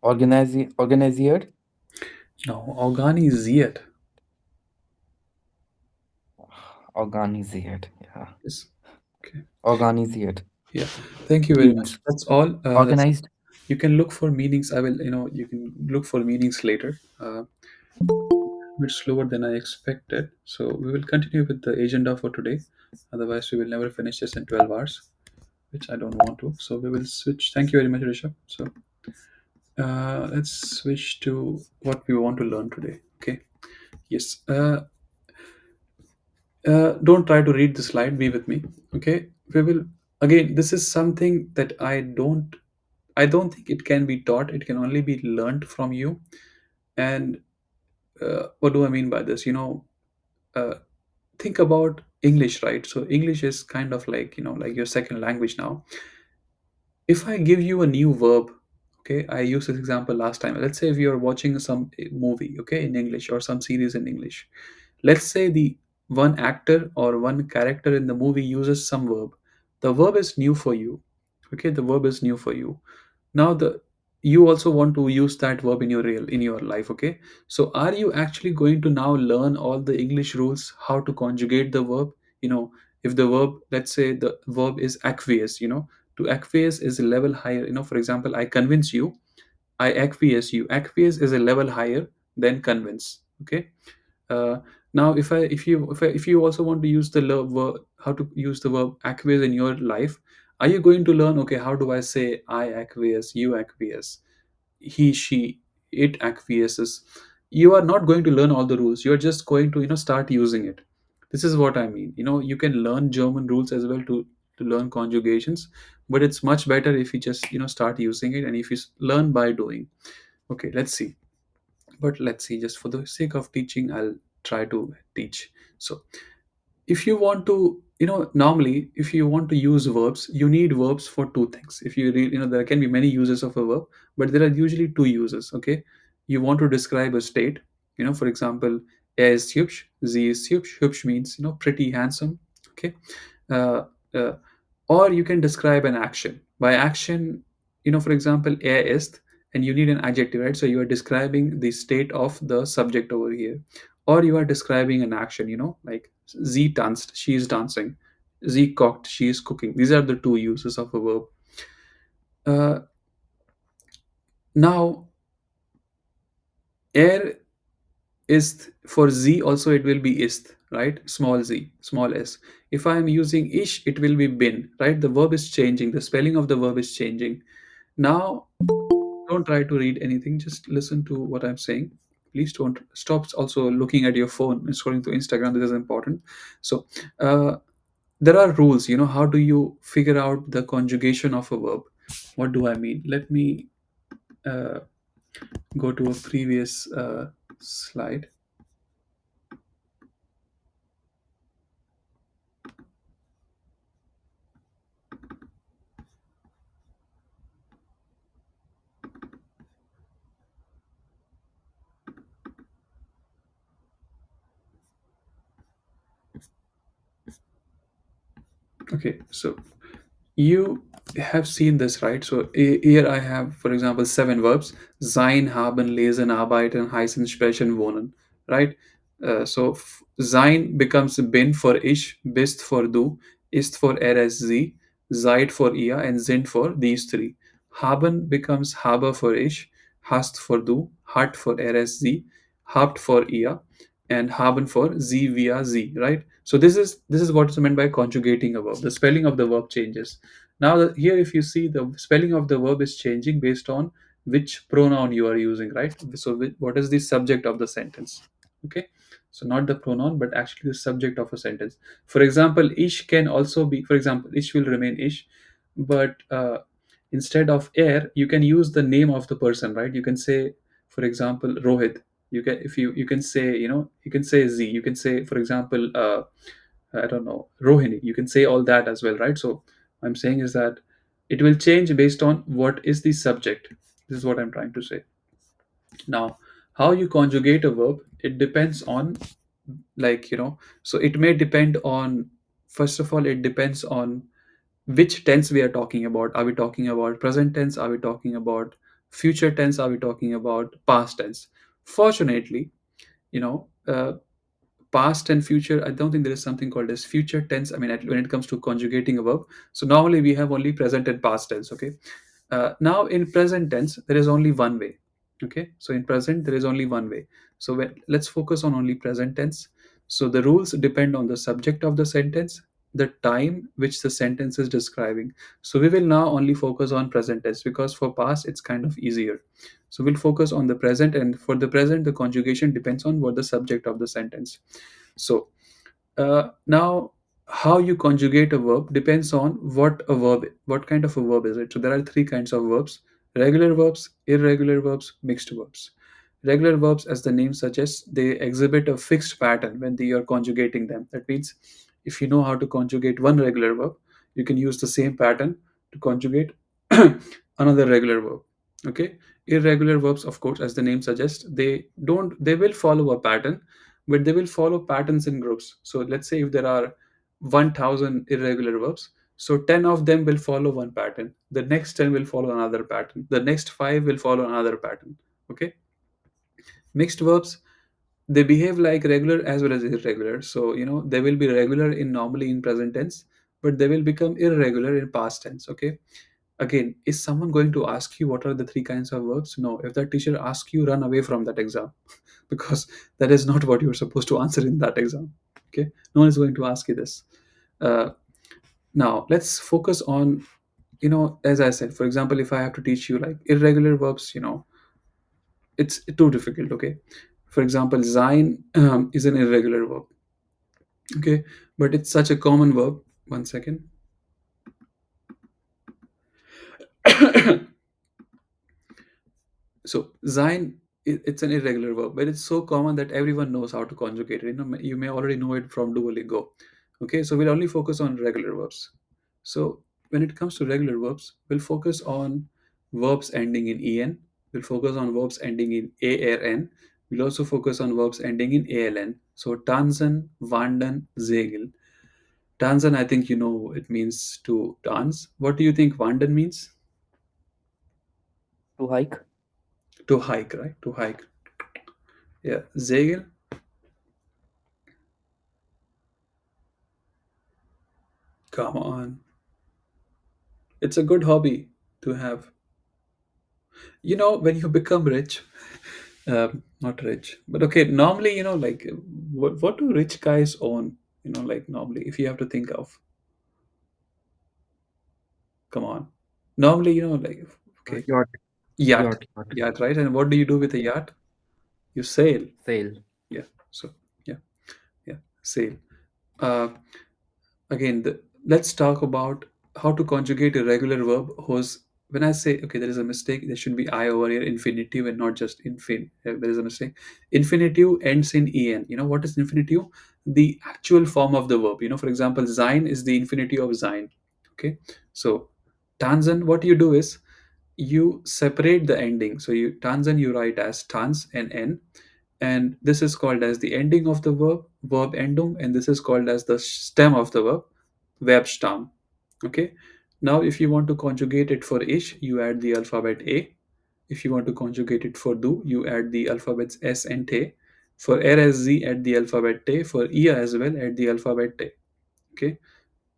Organisiert. No, organisiert. Organisiert. Yeah. Yes. Okay. Organisiert. Yeah. Thank you very much. Means That's all. organized. You can look for meanings. I will, you can look for meanings later. A bit slower than I expected. So we will continue with the agenda for today. Otherwise, we will never finish this in 12 hours, which I don't want to. So we will switch. Thank you very much, Rishabh. So let's switch to what we want to learn today. Okay. Yes. Don't try to read the slide. Be with me. Okay. We will again. This is something that I don't think it can be taught. It can only be learned from you. And what do I mean by this? Uh, think about English, right? So English is kind of like like your second language now. If I give you a new verb, okay, I used this example last time. Let's say if you're watching some movie, okay, in English, or some series in English. Let's say the one actor or one character in the movie uses some verb. The verb is new for you. Okay, the verb is new for you. Now the you also want to use that verb in your life. Okay, so are you actually going to now learn all the English rules, how to conjugate the verb? If the verb, let's say the verb is acquiesce, to acquiesce is a level higher. For example, I convince you, I acquiesce you. Acquiesce is a level higher than convince. Okay. uh, Now if you also want to use the verb, how to use the verb acquiesce in your life, are you going to learn, okay, how do I say I acquiesce, you acquiesce, he, she, it acquiesces? You are not going to learn all the rules. You are just going to start using it. This is what I mean. You can learn German rules as well to learn conjugations, but it's much better if you just start using it, and if you learn by doing. Okay, let's see. But let's see, just for the sake of teaching, I'll try to teach. So if you want to, normally if you want to use verbs, you need verbs for two things. If you read, there can be many uses of a verb, but there are usually two uses. Okay, you want to describe a state. For example, er ist hübsch, sie ist hübsch. Hübsch means pretty, handsome. Okay. uh, uh, or you can describe an action. By action, for example, er ist, and you need an adjective, right? So you are describing the state of the subject over here, or you are describing an action, like sie tanzt, she is dancing, sie kocht, she is cooking. These are the two uses of a verb. uh, Now, er ist, for z also it will be ist, right? Small z, small s. If I am using ish, it will be bin, right? The verb is changing, the spelling of the verb is changing. Now, don't try to read anything, just listen to what I'm saying. Please don't stop also looking at your phone and scrolling to Instagram. This is important. So uh, there are rules. How do you figure out the conjugation of a verb? What do I mean? Let me uh, go to a previous slide. Okay, so you have seen this, right? So here I have, for example, seven verbs: sein, haben, lesen, arbeiten, heißen, sprechen, wohnen, right? Sein becomes bin for ich, bist for du, ist for er, as sie, seid for ihr, and sind for these three. Haben becomes habe for ich, hast for du, hat for er, as sie, habt for ihr, and haben for sie, via sie, right? So this is what is meant by conjugating a verb. The spelling of the verb changes. Now here, if you see, the spelling of the verb is changing based on which pronoun you are using, right? So what is the subject of the sentence? Okay, so not the pronoun, but actually the subject of a sentence. For example, ish can also be, for example, ish will remain ish, but instead of air, you can use the name of the person, right? You can say, for example, Rohit. You can, if you can say, you can say Z. You can say, for example, I don't know, Rohini. You can say all that as well, right? So I'm saying is that it will change based on what is the subject. This is what I'm trying to say. Now, how you conjugate a verb, it depends on, like, so it may depend on, first of all, it depends on which tense we are talking about. Are we talking about present tense? Are we talking about future tense are we talking about? Past tense. Fortunately, you know, past and future, I don't think there is something called as future tense. I mean, when it comes to conjugating a verb, so normally we have only present and past tense. Okay, now in present tense there is only one way. Okay, so in present there is only one way. So let's focus on only present tense. So the rules depend on the subject of the sentence, the time which the sentence is describing. So we will now only focus on present tense, because for past it's kind of easier. So we'll focus on the present, and for the present the conjugation depends on what the subject of the sentence. So now, how you conjugate a verb depends on what kind of a verb is it. So there are three kinds of verbs: regular verbs, irregular verbs, mixed verbs. Regular verbs, as the name suggests, they exhibit a fixed pattern when they are conjugating them. That means if you know how to conjugate one regular verb, you can use the same pattern to conjugate another regular verb. Okay. Irregular verbs, of course, as the name suggests, they will follow a pattern, but they will follow patterns in groups. So let's say if there are 1000 irregular verbs, so 10 of them will follow one pattern, the next 10 will follow another pattern, the next 5 will follow another pattern. Okay. Mixed verbs, they behave like regular as well as irregular. So they will be regular in normally in present tense, but they will become irregular in past tense. Okay. Again, is someone going to ask you what are the three kinds of verbs? No. If that teacher asks you, run away from that exam because that is not what you're supposed to answer in that exam. Okay, no one is going to ask you this. uh, Now let's focus on, as I said, for example, if I have to teach you like irregular verbs, it's too difficult. Okay, for example, sein is an irregular verb. Okay, but it's such a common verb. One second. So sein, it's an irregular verb, but it's so common that everyone knows how to conjugate it. You may already know it from Duolingo. Okay, so we'll only focus on regular verbs. So when it comes to regular verbs, we'll focus on verbs ending in en. We'll focus on verbs ending in arn. We'll also focus on verbs ending in aln. So tanzen, wandern, segel. Tanzen, I think you know it means to dance. What do you think wandern means? To hike. To hike, right? To hike. Yeah. Segel. Come on. It's a good hobby to have. When you become rich, not rich, but okay, normally, like, what do rich guys own? Like, normally, if you have to think of, come on. Normally, like, okay, Yacht. yacht. Yacht. Yacht, right? And what do you do with a yacht? You sail. Sail. Yeah. So, yeah, yeah, sail. Uh, Again, let's talk about how to conjugate a regular verb whose, when I say, okay, there is a mistake, there should be I over here, infinitive, and not just infin. There is a mistake. Infinitive ends in en. What is infinitive? The actual form of the verb. For example, sein is the infinitive of sein. Okay. So tanzen, what you do is you separate the ending. So tanzen you write as tans and n, and this is called as the ending of the verb endung, and this is called as the stem of the Verbstamm. Okay. Now, if you want to conjugate it for ich, you add the alphabet a. If you want to conjugate it for du, you add the alphabets s and t. For er as z, add the alphabet t. For ia as well, add the alphabet t. Okay.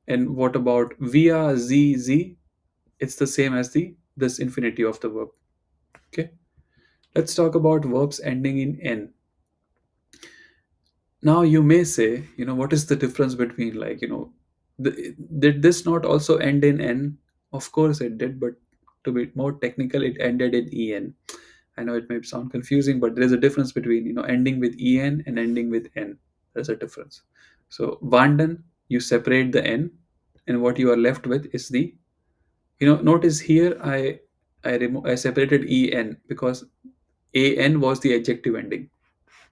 And what about via z z? It's the same as the this infinity of the verb. Okay. Let's talk about verbs ending in n. Now you may say, what is the difference between, like, did this not also end in n? Of course it did, but to be more technical, it ended in en. I know it may sound confusing, but there is a difference between, ending with en and ending with n. There's a difference. So wandern, you separate the n, and what you are left with is the, notice here I separated en because an was the adjective ending.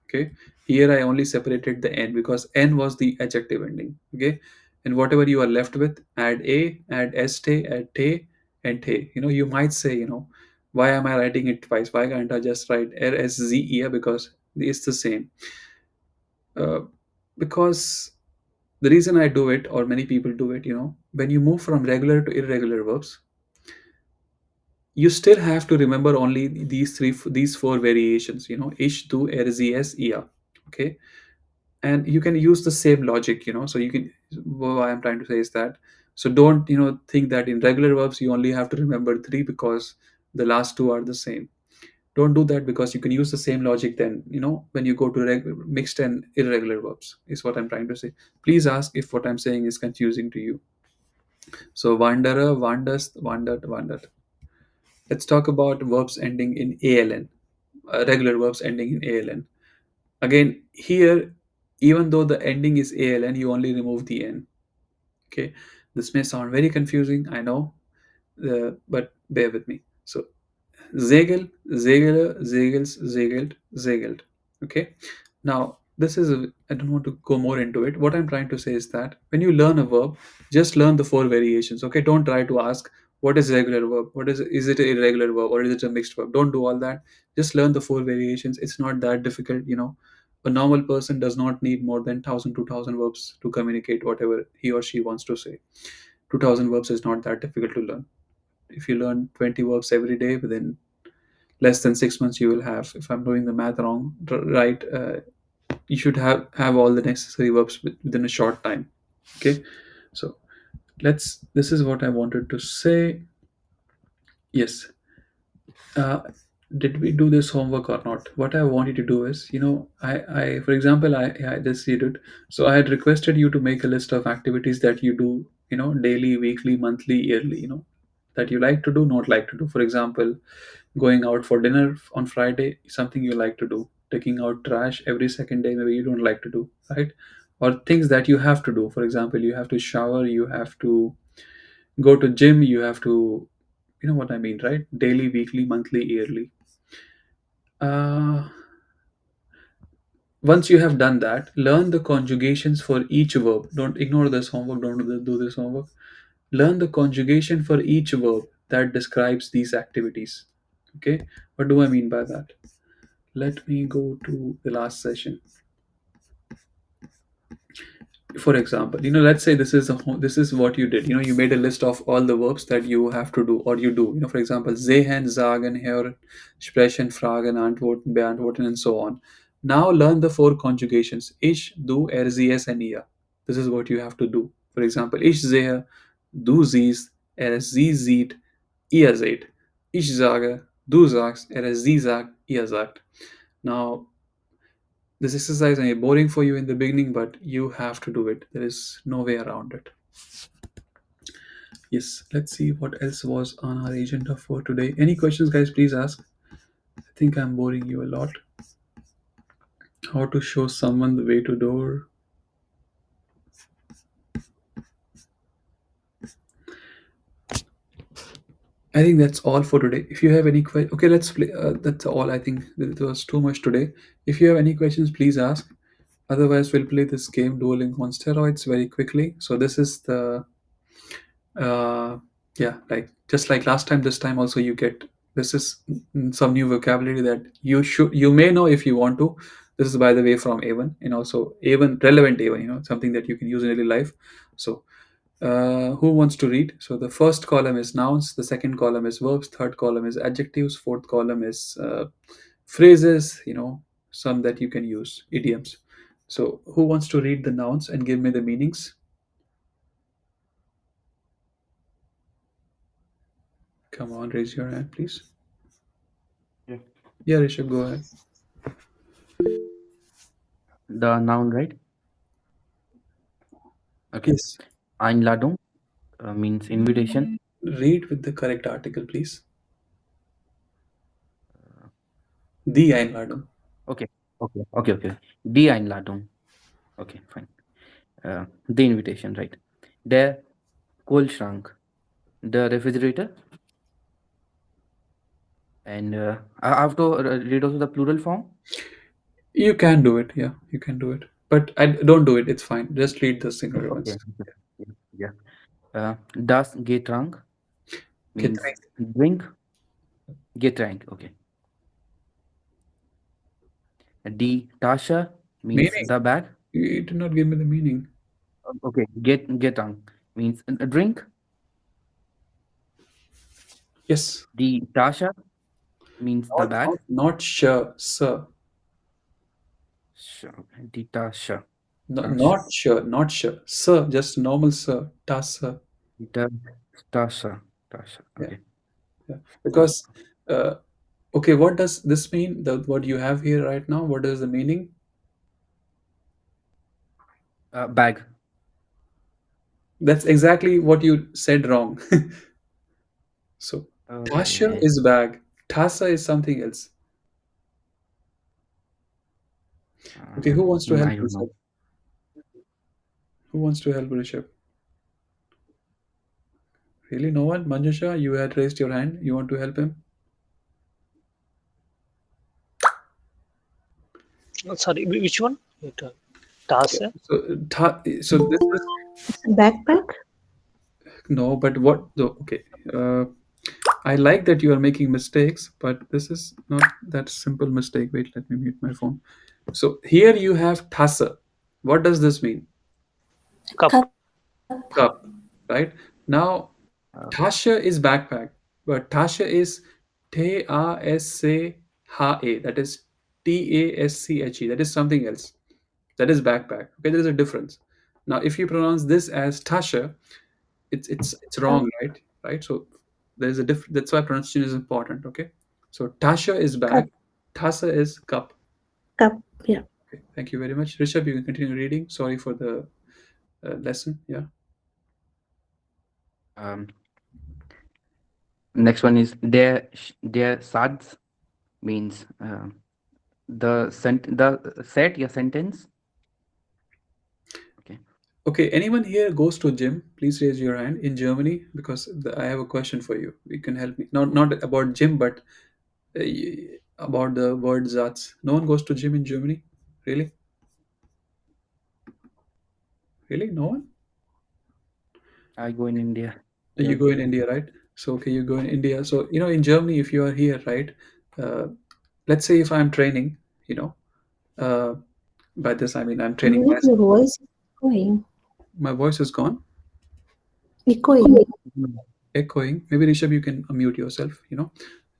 Okay, here I only separated the n because n was the adjective ending. Okay, and whatever you are left with, add a, add st, add te, and te. You might say, why am I writing it twice? Why can't I just write r s z here? Because it's the same. uh, because the reason I do it, or many people do it, when you move from regular to irregular verbs, you still have to remember only these four variations, ish, do, er, sie, es, ia. Okay, and you can use the same logic, so you can, what I'm trying to say is that, so don't think that in regular verbs you only have to remember three because the last two are the same. Don't do that, because you can use the same logic then, when you go to mixed and irregular verbs, is what I'm trying to say. Please ask if what I'm saying is confusing to you. So wanderer, wanders, wandered, wandered. Let's talk about verbs ending in aln, regular verbs ending in aln. Again, here, even though the ending is aln, you only remove the n. Okay, this may sound very confusing, I know, but bear with me. So Zegel, Zegeler, Zegels, Zegelt, Zegelt. Okay. Now, this is, I don't want to go more into it. What I'm trying to say is that when you learn a verb, just learn the four variations. Okay. Don't try to ask what is regular verb, is it an irregular verb, or is it a mixed verb? Don't do all that. Just learn the four variations. It's not that difficult. A normal person does not need more than 1,000, 2,000 verbs to communicate whatever he or she wants to say. 2,000 verbs is not that difficult to learn. If you learn 20 verbs every day, within less than 6 months you will have, if I'm doing the math wrong, right, you should have all the necessary verbs within a short time. Okay, so this is what I wanted to say. Yes. uh, did we do this homework or not? What I want you to do is, I for example, I just did it. So I had requested you to make a list of activities that you do, daily, weekly, monthly, yearly, that you like to do, not like to do. For example, going out for dinner on Friday, something you like to do. Taking out trash every second day, maybe you don't like to do, right? Or things that you have to do. For example, you have to shower, you have to go to gym, you have to, what I mean, right? Daily, weekly, monthly, yearly. uh, Once you have done that, learn the conjugations for each verb. Don't ignore this homework, don't do this homework. Learn the conjugation for each verb that describes these activities. Okay, what do I mean by that? Let me go to the last session. For example, let's say this is what you did. You made a list of all the verbs that you have to do, or you do. For example, sehen, sagen, hören, sprechen, fragen, antworten, beantworten, and so on. Now learn the four conjugations: ich, du, er, sie, es, and ihr. This is what you have to do. For example, ich sehe, du siehst, er, sie sieht, ihr seht. Ich sage, du sagst, er, sie sagt, ihr sagt. Now, this exercise may be boring for you in the beginning, but you have to do it. There is no way around it. Yes, let's see what else was on our agenda for today. Any questions, guys? Please ask. I think I'm boring you a lot. How to show someone the way to door. I think that's all for today. If you have any questions, okay, let's play. That's all. I think it was too much today. If you have any questions, please ask. Otherwise, we'll play this game, Duolingo on steroids, very quickly. So this is the yeah, like just like last time, this time also you get, this is some new vocabulary that you may know if you want to. This is, by the way, from A1, and also A1 relevant A1, something that you can use in daily life. So who wants to read? So the first column is nouns, the second column is verbs, third column is adjectives, fourth column is phrases, some that you can use, idioms. So who wants to read the nouns and give me the meanings? Come on, raise your hand, please. Yeah. Yeah, Rishabh, go ahead. The noun, right? Okay. Yes. Einladung means invitation. Read with the correct article, please. The Einladung. Okay. Okay. Die Einladung. Okay, fine. The invitation, right? Der Kühlschrank, the refrigerator, and I have to read also the plural form. You can do it. Yeah, you can do it. But I don't do it. It's fine. Just read the singular Okay. ones. Yeah. Yeah. Das Getränk means Getränk. drink. Getränk. Okay. Die Tasche means Meaning. the bag. You did not give me the meaning. Okay. Getränk means a drink. Yes. The Tasha means the bag. Not sure, sir. Sure. Okay. The Tasha. No, Tasha. not sure, not sure. Sir, just normal sir. Ta sir. The Tasha. Tasha. Yeah, Okay. yeah. Uh, Because, uh, okay, what does this mean? The what you have here right now, what is the meaning? bag. That's exactly what you said wrong. So, Tasha Okay. is bag. Tasa is something else. Okay, who wants to help I don't know. Rishabh? Who wants to help Rishabh? Really, no one? Manjusha, you had raised your hand. You want to help him? Sorry, which one? Task. So, so this is Backpack? no, but what? No, okay. Uh, I like that you are making mistakes, but this is not that simple mistake. Wait, let me mute my phone. So here you have tasa. What does this mean? Cup. Cup. Cup, right? Now, Uh, tasha is backpack, but tasha is te a s c ha a. That is TASCHE. That is something else. That is backpack. Okay, there is a difference. Now, if you pronounce this as tasha, it's wrong, Cup. right? Right. So there's a different. That's why pronunciation is important. Okay. So tasha is bag, Cup. tasa is cup. Cup. Yeah. Okay, thank you very much, Rishabh. You can continue reading. Sorry for the lesson. Yeah. um, Next one is der Satz means the set your sentence. Okay. Okay. Anyone here goes to gym? Please raise your hand in Germany because I have a question for you. You can help me. Not about gym, but about the word Satz. No one goes to gym in Germany. Really? Really? No one? I go in India. You Yeah. go in India, right? So okay, you go in India. So in Germany, if you are here, right? Uh, let's say if I'm training, you know, uh, by this I mean I'm training Manoj, myself. your voice is echoing. My voice is gone, Echoing. Mm. echoing. Maybe Rishabh, you can unmute yourself.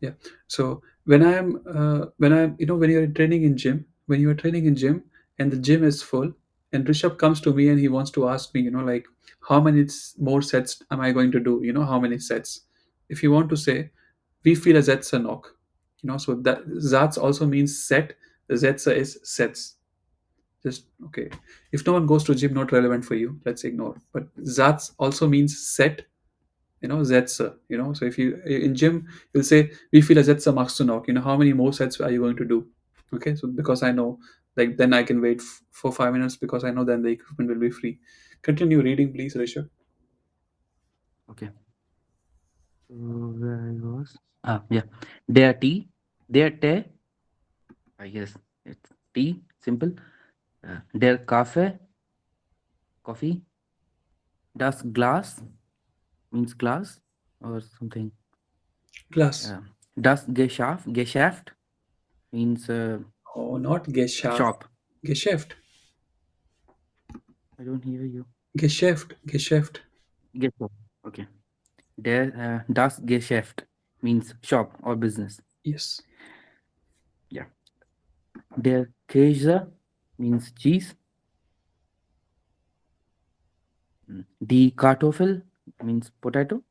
Yeah. So when you're training in gym, when you are training in gym and the gym is full, and Rishabh comes to me and he wants to ask me, like how many more sets am I going to do? How many sets? If you want to say, wie viele Sätze noch? So that Satz also means set. The Sätze is sets. Just okay. If no one goes to gym, not relevant for you. Let's ignore. But Satz also means set. Sätze. So if you in gym, you'll say, "Wie viele Sätze machst du noch?" How many more sets are you going to do? Okay. So because I know, like then I can wait for 5 minutes because I know then the equipment will be free. Continue reading, please, Rishabh. Okay. So where I was? Yeah. Der tea. Der Tee. I guess it's tea. Simple. Der Kaffee. Coffee. Das Glas means glass or something. Class. Das Geschäft means Oh, not Geschäft. shop. Geschäft. I don't hear you. Geschäft. Geschäft. Geschäft. Okay. Das Geschäft means shop or business. Yes. Yeah. Der Käse means cheese. Die Kartoffel means potato.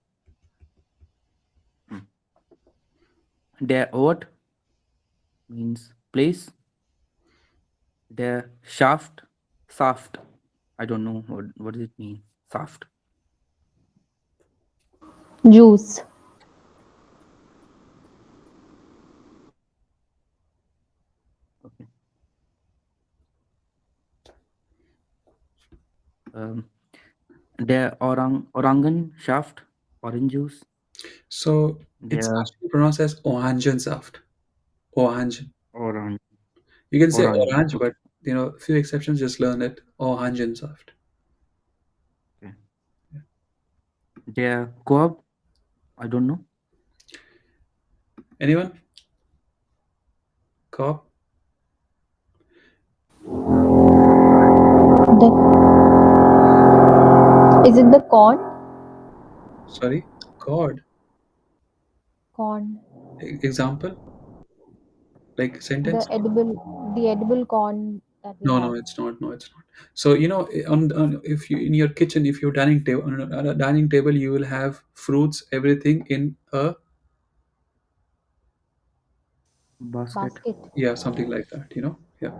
Mm. Der Ort means place. Der Saft. I don't know what does it mean. Saft. Juice. Okay. Um, der Orangenschaft, orange juice. So it's Der actually pronounced as Orangensaft. Orange. Orange. You can say Orange. orange, Okay. but a few exceptions. Just learn it. Orangensaft. Okay. Der Korb. I don't know. Anyone? Cop? The is it the corn? Sorry? God. Corn. Example, like The sentence. edible corn that we No, have. no, it's not. No, it's not. So on if you in your kitchen, if your dining table on a dining table, you will have fruits, everything in a, Basket. Basket. yeah, something like that. Yeah.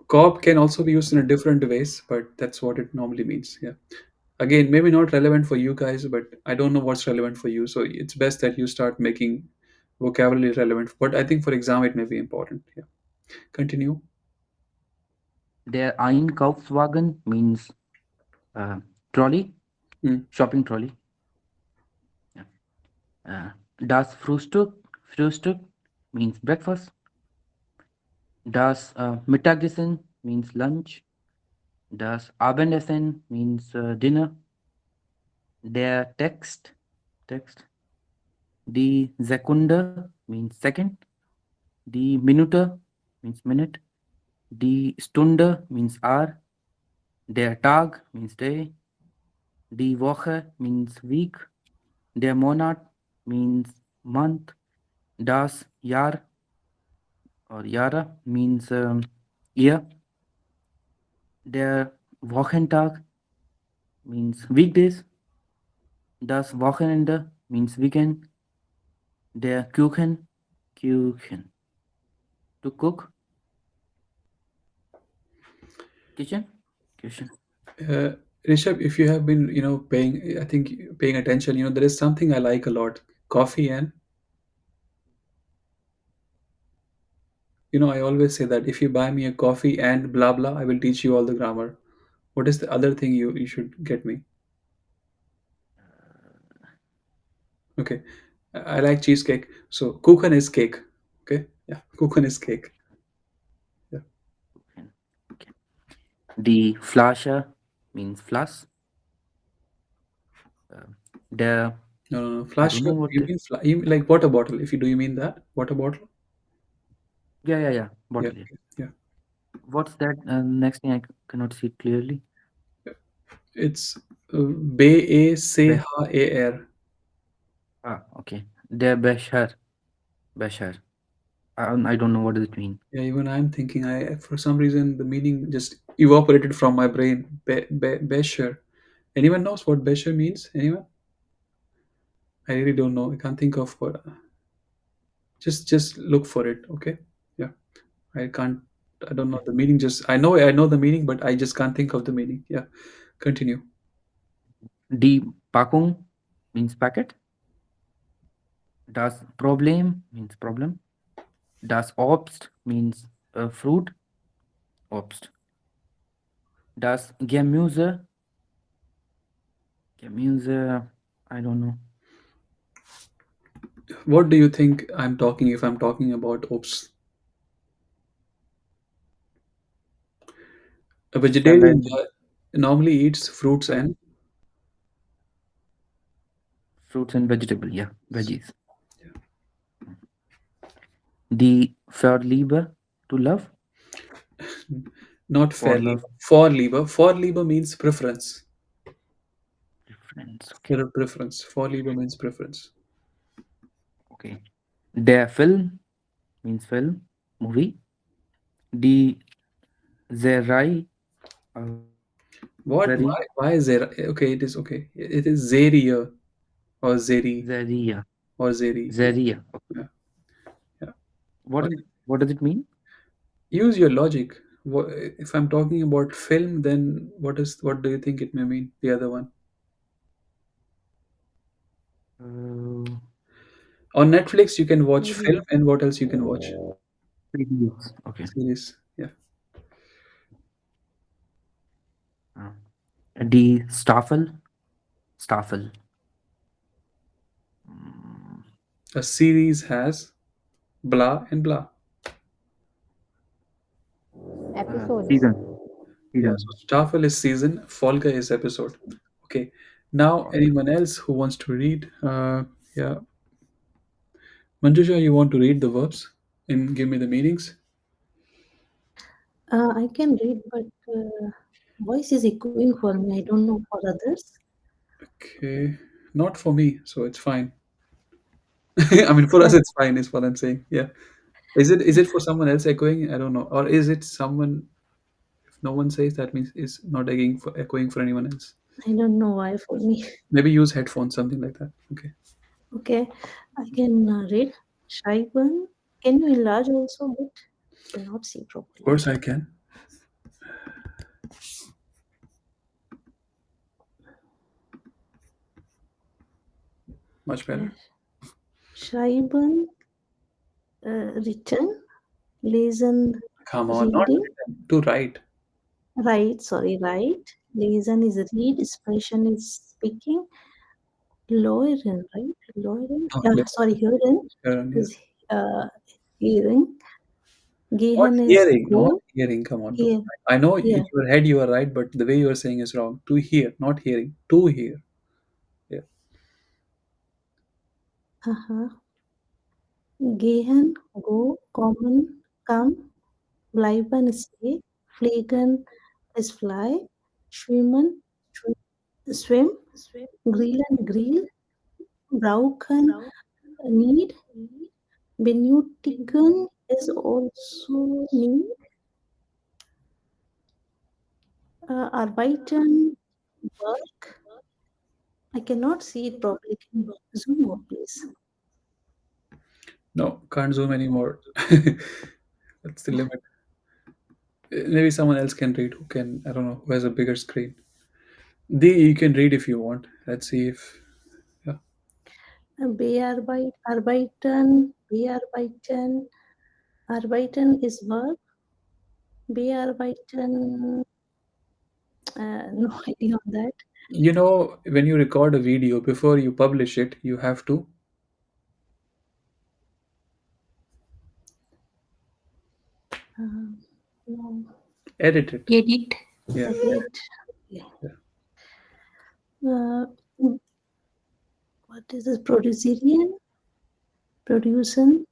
Cob can also be used in a different ways, but that's what it normally means. Yeah. Again, maybe not relevant for you guys, but I don't know what's relevant for you. So it's best that you start making vocabulary relevant. But I think for exam it may be important. Yeah. Continue. Der Einkaufswagen means trolley, Hmm. shopping trolley. Yeah. Das Frühstück means breakfast. Das Mittagessen means lunch. Das Abendessen means dinner. Der Text. Die Sekunde means second. Die Minute means minute. Die Stunde means hour. Der Tag means day. Die Woche means week. Der Monat means month. Das Jahr or Jahre means year. Der Wochentag means weekdays. Das Wochenende means weekend. Der Kuchen, to cook. Kitchen. Uh, Rishabh, if you have been, paying, I think paying attention, there is something I like a lot. Coffee and, I always say that if you buy me a coffee and blah blah, I will teach you all the grammar. What is the other thing you should get me? Okay. I like cheesecake. So kuchen is cake. Okay. Yeah. Kuchen is cake. Yeah. Kuchen. Okay. Die Flasche means flask. Der No, no, no. I Flash. don't know what You the mean you mean like water bottle? If you do, you mean that water bottle? yeah Yeah. bottle. Yeah. Okay. Yeah. What's that next thing? Cannot see it clearly. It's B A C H Be- A R. okay. Der Becher. I don't know what does it mean. Yeah, even I'm thinking. I for some reason the meaning just evaporated from my brain. Besher. Anyone knows what Besher means? Anyone? I really don't know. I can't think of what. Just look for it. Okay. Yeah. I can't. I don't know Okay. the meaning. Just I know the meaning, but I just can't think of the meaning. Yeah. Continue. Die Packung means packet. Das Problem means problem. Das Obst means fruit. Obst. Das Gemüse. I don't know. What do you think I'm talking if I'm talking about oats? A vegetarian Salad, normally eats fruits salad, and fruits and vegetable. Yeah, veggies. Die Vorliebe to love not for fair love labor. For labor. For labor means preference. preference. Okay, Preference. For labor means preference. okay. Der Film means film movie. Die Serie What? Serie Why is there? Okay, it is okay. It is Zeria or Zeri Zeria or Zeri. Yeah, Zeria. Okay. yeah, yeah. What But is what does it mean? use your logic. If I'm talking about film, then what do you think it may mean? The other one Uh, on Netflix, you can watch Maybe film, and what else you can watch? Previous. Okay. Series. Yeah, Uh, die Staffel. Mm, a series has blah and blah. episodes. season. Yeah, Season. so Staffel is season, Folga is episode. Okay, now Okay. anyone else who wants to read? Yeah, Manjusha, you want to read the verbs and give me the meanings? I can read, but voice is echoing for me. I don't know for others. Okay, not for me, so it's fine. I mean, for us, Like, it's fine, is what I'm saying. Yeah. Is it for someone else echoing? I don't know. Or is it someone, if no one says, that means it's not echoing for anyone else. I don't know why for me. Maybe use headphones, something like that. Okay. Okay, I can read. Shaiban, can you enlarge also, but cannot see Of properly. course I can. Much better. Yes. Shaiban, written, listen, Come on, not reading, written, to write. write, sorry, write. Listen is read, expression is speaking. Loiren, right? Loiren, Not sorry, listen. Huren Yeah. is hearing. Not Gehen is hearing, not go, hearing. Come on. hear, I know in hear. your head you are right, but the way you are saying is wrong. To hear, not hearing. To hear. Yeah. Uh-huh. Gehen, go, kommen, come, bleiben, stay, fliegen is fly, schwimmen, swim, grillen, grill, brauchen, need, benötigen is also need, arbeiten, work. I cannot see it properly. Can you zoom more, please? No, can't zoom anymore. That's the limit. Maybe someone else can read who can, I don't know, who has a bigger screen. You can read if you want. Let's see if. Yeah. Bearbeiten, arbeiten is verb. Bearbeiten, no idea on that. You know, when you record a video, before you publish it, you have to No, edit it. Edit. Yeah. edit. Yeah. Yeah. Uh, what is this? Producing, producing,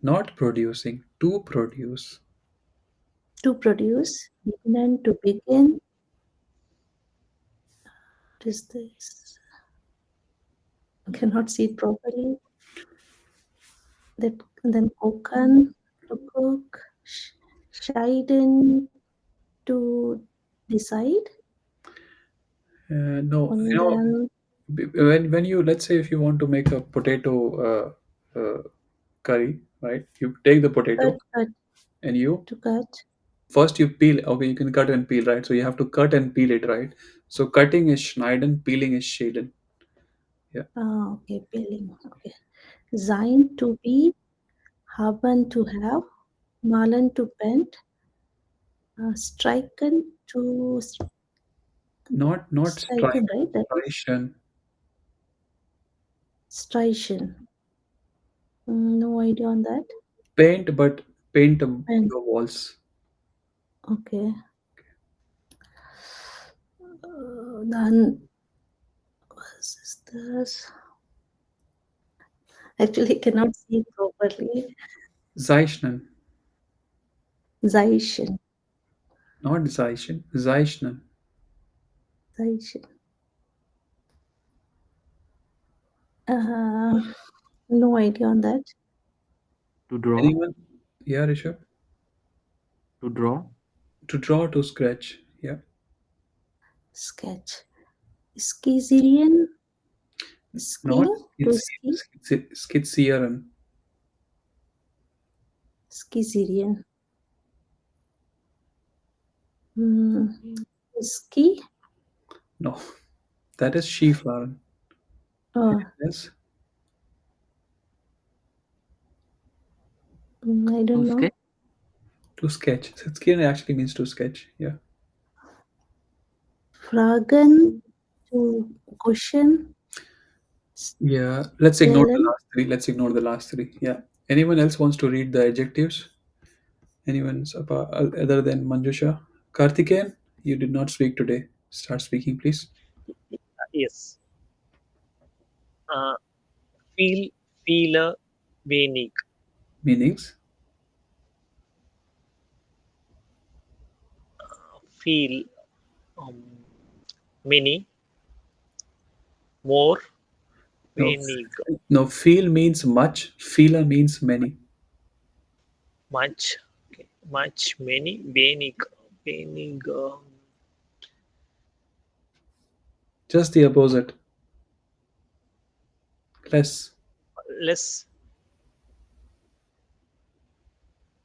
Not producing, to produce. to produce, begin to begin. What is this? I cannot see it properly. That then kochen, to cook, scheiden, to decide, No, and then when you, let's say, if you want to make a potato curry, right? You take the potato cut, and you to cut. first you peel. Okay, you can cut and peel, right? So you have to cut and peel it, right? So cutting is schneiden, peeling is schälen. Yeah. Ah, okay, peeling. Okay. Sein to be, haben to have, malen to paint, striken to Not striken, strike, right? That is streichen. streichen. No idea on that. Paint, but paint And the walls. okay. Then what is this? Actually, cannot see it properly. Zeichnen, Zeichen, not Zeichen, Zeichnen. Zeichen. Uh, no idea on that. To draw, Anyone? Yeah, Rishabh? to draw, To draw, to scratch. Yeah. Sketch. Skizerian, Not skiing to ski. skizzieren. Skizerian. Mm, ski. No, that is Skifahren. Oh, Yes. I to don't know. sketch, To sketch. Skizzieren actually means to sketch. Yeah. Fragen to question. Yeah. Let's ignore the Stellen. last three. Let's ignore the last three. Yeah. Anyone else wants to read the adjectives? Anyone's other than Manjusha? Karthikeyan, you did not speak today. Start speaking, please. Yes. Uh, feel, wenig. Meanings. Feel, um, many, more, No, wenig, no. Feel means much. Feeler means many. much, okay, much, many, wenig, wenig, Just the opposite. Less. less.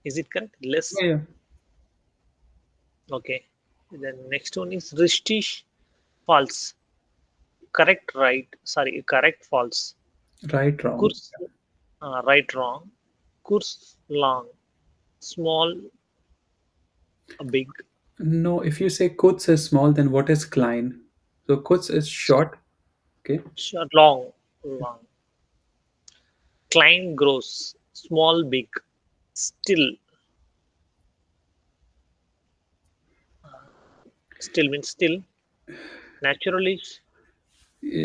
Is it correct? Less. Yeah, yeah. Okay. Then next one is richtig, false. Correct, right. Sorry, correct, false. Right, wrong. Kurs, right, wrong. Kurs, long. Small, big. No, if you say Kutz is small, then what is Klein? So Kutz is short. Okay. Short, long, long. Klein, gross. Small, big. Still, still means still. Naturally,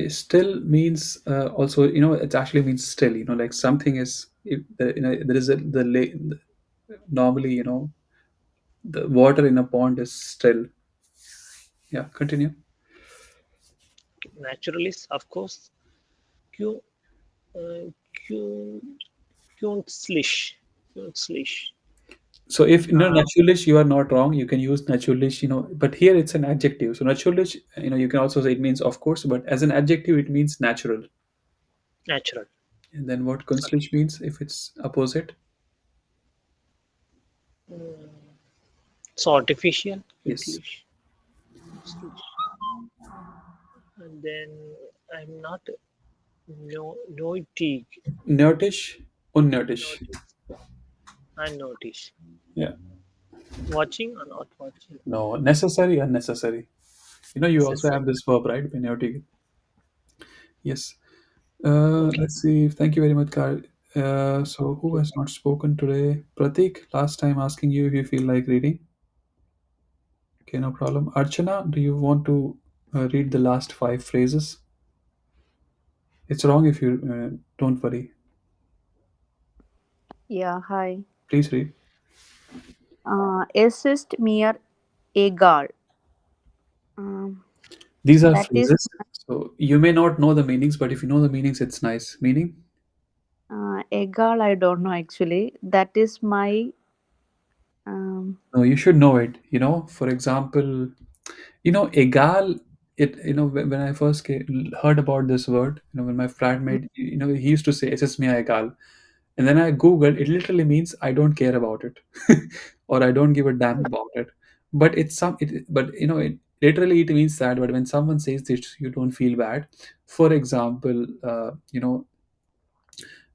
Still means also, it actually means still. Like something is, if there is normally, the water in a pond is still. Yeah, continue. naturally, of course. Q, uh, Q, Künstlich. Künstlich. So if Uh, naturalish, you are not wrong. You can use naturalish, but here it's an adjective. So naturalish, you can also say it means of course, but as an adjective, it means natural. natural. And then what Okay. kunstlich means if it's opposite? Mm, so artificial. Yes. Künstlich. Künstlich. And then I'm not no notig. Nerdish, unnötisch. Notice. I notice. Yeah. Watching or not watching. No, necessary, unnecessary. You also Necessary. have this verb, right? Benötigen. Yes. Okay. Let's see. Thank you very much, Carl. So who has not spoken today? Pratik, last time asking you if you feel like reading. Okay, no problem. Archana, do you want to read the last five phrases? It's wrong if you don't worry. Yeah, hi. Please read. Es ist mir egal. Um, These are that is phrases. So you may not know the meanings, but if you know the meanings, it's nice. Meaning? egal. I don't know actually. That is my. Um, No, you should know it. For example, egal. When I first heard about this word, when my flatmate, he used to say, "Es ist mir egal," and then I googled. It literally means I don't care about it, or I don't give a damn about it. But it's some. But it literally it means that. But when someone says this, you don't feel bad. For example,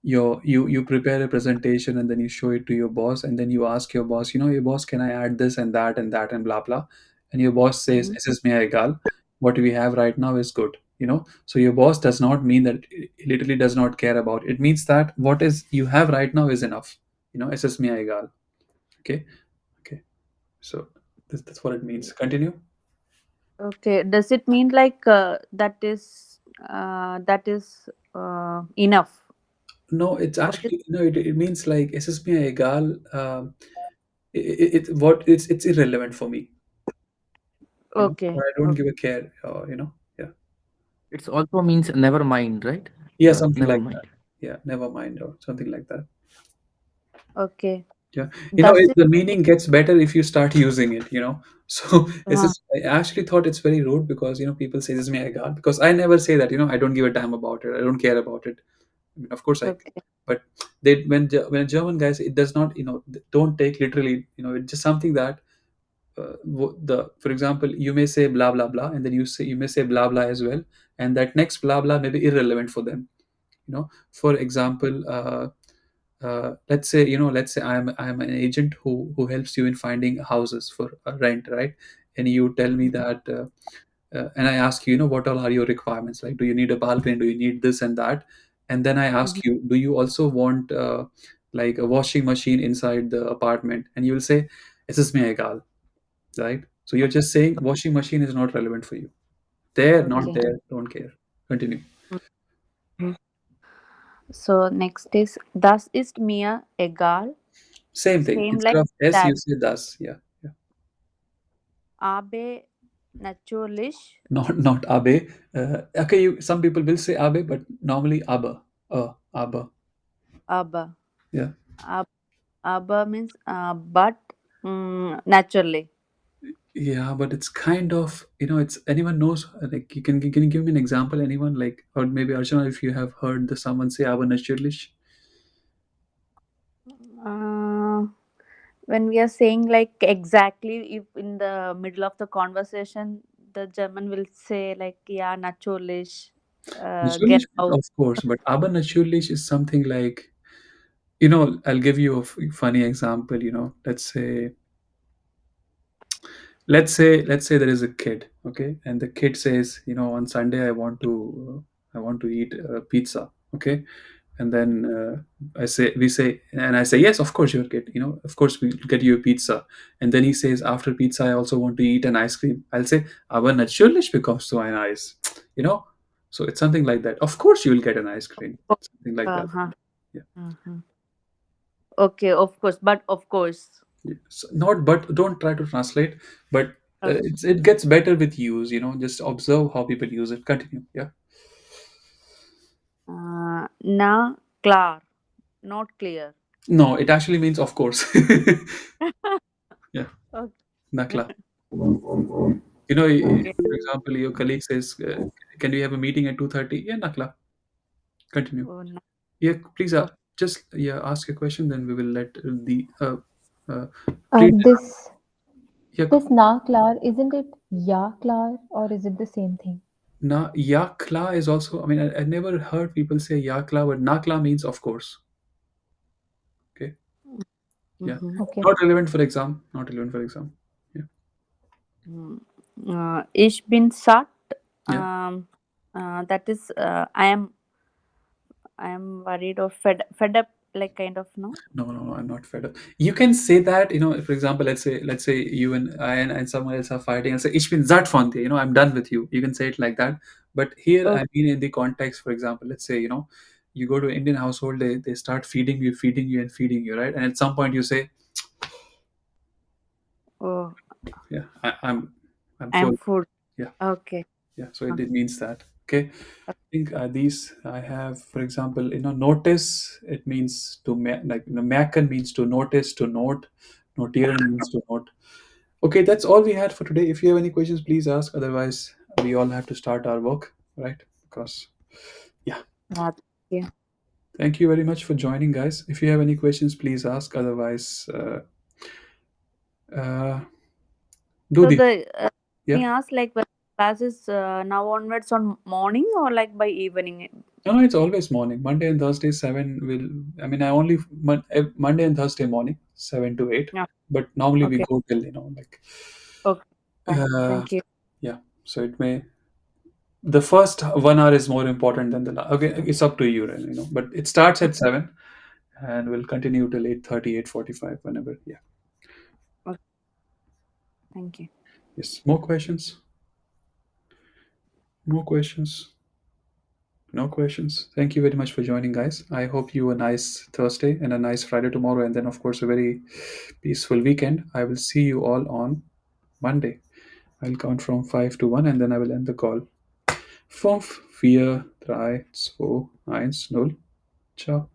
you prepare a presentation and then you show it to your boss and then you ask your boss, your boss, can I add this and that and blah blah, and your boss says, mhm. "Es ist mir egal, what we have right now is good." So your boss does not mean that he literally does not care about it. It means that what is you have right now is enough. "Es ist mir egal." Okay. Okay. So that's what it means. Continue. Okay. Does it mean like that is enough? No, it's What is actually, it means like "Es ist mir egal." It's irrelevant for me. okay? Or I don't Okay. give a care, yeah. It's also means never mind, right? Yeah, something Never like mind. that. Yeah, never mind, or something like that. Okay. Yeah, Does it? the meaning gets better if you start using it. So Uh, I actually thought it's very rude because people say this is my god, because I never say that. I don't give a damn about it. I don't care about it. I mean, of course I, okay. but they when a German guy it does not, don't take literally. It's just something that for example, you may say blah blah blah, and then you may say blah blah as well, and that next blah blah may be irrelevant for them. For example, let's say I'm an agent who helps you in finding houses for rent, right? And you tell me that, and I ask you, what all are your requirements? Like, do you need a balcony? Do you need this and that? And then I Mhm. ask you, do you also want like a washing machine inside the apartment? And you will say, "Es ist mir egal," right? So you're just saying washing machine is not relevant for you. There, not Okay. there, don't care. Continue. Mhm. So next is das ist mir egal. Same thing. Same Instead like of s, that. you say das. Yeah. Yeah. Abe Naturalish. Not abe. Okay, some people will say abe, but normally abba. Abba. Abba. Yeah. Ab- Abba means but naturally. Yeah, but it's kind of, it's anyone knows, like, can you give me an example, anyone, like, or maybe Archana, if you have heard the someone say aber natürlich. Uh, when we are saying like exactly, if in the middle of the conversation the German will say like, yeah, natürlich, get Natürlich, out. of course, but aber natürlich is something like, I'll give you a funny example. Let's say there is a kid, okay, and the kid says, on Sunday I want to eat pizza, okay, and then I say, yes, of course you'll get, of course we'll get you a pizza, and then he says, after pizza I also want to eat an ice cream. I'll say, aber natürlich bekommst du ein Eis, you know. So it's something like that. Of course you will get an ice cream, something like that. Uh-huh. Yeah. Uh-huh. Okay, of course, but of course. Yes. Not, but don't try to translate. But Okay. it gets better with use. Just observe how people use it. Continue. Yeah. Na klar, not clear. No, it actually means of course. Yeah. Okay. Nakla. Okay. For example, your colleague says, "Can we have a meeting at 2:30?" Yeah, nakla. Continue. Oh, Yeah, please. okay. Just yeah, ask a question. Then we will let the uh, Uh, please. this Yeah. this na klar, isn't it ya klar, or is it the same thing? Na yakla is also. I mean, I never heard people say yakla, but nakla means of course. Okay. Yeah. Mm-hmm. Okay. Not relevant for exam. Not relevant for exam. Yeah. Ich bin satt. Yeah. That is, I am worried or fed up, like kind of, no. No, no, no. I'm not fed up. You can say that. For example, let's say you and I and someone else are fighting. I'll say, "Ich bin satt von dir." I'm done with you. You can say it like that. But here, Oh, I mean, in the context, for example, let's say, you go to an Indian household, they start feeding you, and feeding you, right? And at some point, you say, oh, "Yeah, I'm I'm full." full. Yeah, Okay. yeah. So it means that. Okay. Think these I have, for example, notice. It means to like, merken means to notice, to note. Notieren means to note. Okay, that's all we had for today. If you have any questions, please ask. Otherwise, we all have to start our work, right? Because yeah. Thank you. Thank you very much for joining, guys. If you have any questions, please ask. Otherwise, uh, do So the the yeah. me ask like when class is now onwards on morning or like by evening? No, no, it's always morning. Monday and Thursday, 7 will. I mean, I only Monday and Thursday morning, 7 to 8. Yeah. But normally we Okay. go till, Okay. Fine. uh, Thank you. yeah. So it may. The first 1 hour is more important than the last. Okay, it's up to you, really, But it starts at Okay. 7 and will continue till 8:30, 8:45, whenever. Yeah. Okay. Thank you. Yes. More questions? More questions? No questions. Thank you very much for joining, guys. I hope you a nice Thursday and a nice Friday tomorrow, and then, of course, a very peaceful weekend. I will see you all on Monday. I'll count from 5 to 1 and then I will end the call. 5, 4, 3, 2, 1, 0. Ciao.